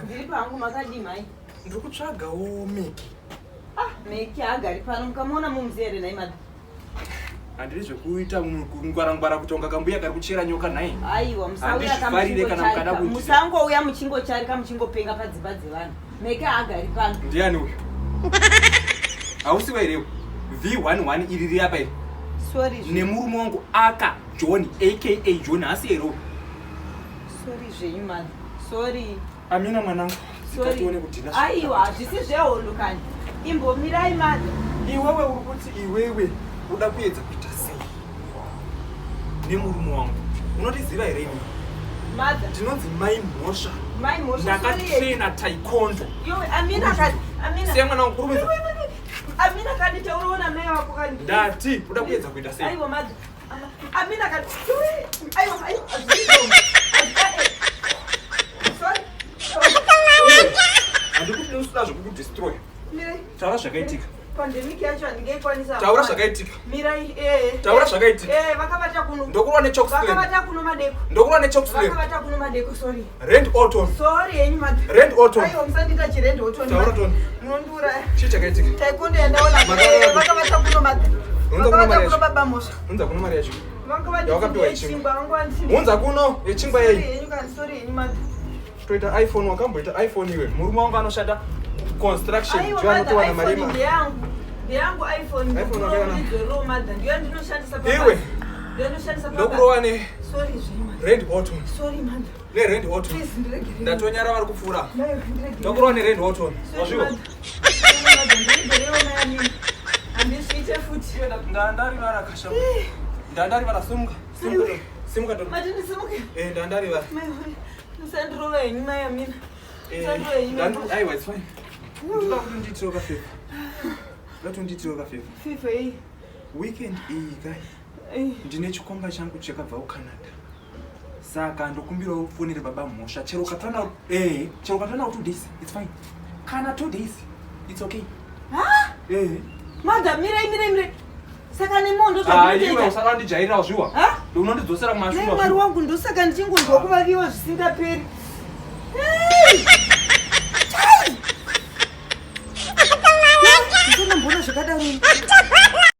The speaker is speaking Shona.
Ndiri pangu makadi mai. Ndiri kutsvagawo Meki. Meki agari pano mukamuona mumuzere nai madha. Handiri zvekuita kungwara kutonga kambuya kari kuchera nyoka nai. Aiwa musauya kamuchingo. Musangouya muchingocharika muchingopenga padzimba dzevanhu. Meki agari pano. Ndiani uyu? Hausiwa here? V11 iriri apa here? Sorry. Nemurume wangu aka John aka John hasi here. Sorry zvenyu madha. Sorry. Amina mwanangu. Sorry. Aiwa zvisi zvehondo kani. Imbomirai madha. Iwewe uri kuti iwewe uda kuedza kuita sei nemurume wangu? Unotiziva here ini? Madha. Ndinonzi Mai Mhosva. Mai Mhosva. Ndakatraina taekwondo. Iwe Amina kani. Amina. Siya mwana wangu kurumidza. Amina kani tauraona mai wako kani. Ndati uda kuedza kuita sei? Aiwa madha. Amina kani. Aiwa. Sorry. Handikuti usuda zvokukudestroy. Mirai. Taura zvakaitika. Pandemic yacho handingaikwanisa. Taura zvakaitika. Mirai Taura zvakaitika. vakabata kuno. Ndokurwa nechokuslane. Vakabata kuno madeko. Ndokurwa nechokuslane. Vakabata kuno madeko, sorry. Rand Orton. Sorry yenyu madha. Rand Orton. Aiwa musandita chirend Orton. Taura Orton. Munondura. Chii chakaitika? Taekwondo yandaona. Vakabata kuno madha. Vakabata kuno baba Mhosva. Unza kuno mari yacho. Yawakapiwa yechingwa wangu andisi. Unza kuno yechingwa yei. Yenyu kani sorry yenyu madha. Toita iPhone wakamboita iPhone iwe. Murume wangu anoshanda construction. Aiwa madha iPhone yangu iPhone. iPhone wakayana. Ndiro madha. Ndiyo ndinoshandisa baba. Iwe. Ndiyo ndinoshandisa baba. Ndokurwa ne. Sorry zvenyu madha. Rand Orton. Sorry madha. Ne Rand Orton. Please ndiregere. Ndatonyara vari kupfuura. Ndiregere. Ndokurwa ne Rand Orton. Wazviwa? Handisvite futi. Ndandari vara kashama. Ndandari vara simuka. Simuka ndo. Mati ndisimuke. Ndandari vara. Musandirova henyu mai Amina. Musandirova henyu. Aiwa, it's fine. Ndoda kuti nditiro kafefa. Ndoda nditiro kafefa. FIFA iyi. Weekend iyi kai. Ndine chikomba changu chakabva kuCanada. Saka ndokumbirawo ufonere baba Mhosva. Chero ukatana chero ukatana 2 days, it's fine. Kana 2 days, it's okay. Madha, mirai. Saka nemondo iwe usara ndijairira zviwa. Unondidzosera kumashure. Mwari wangu ndosaka ndichingonzwa kuvaviwa zvisingaperi. Ndinombona zvakadaro.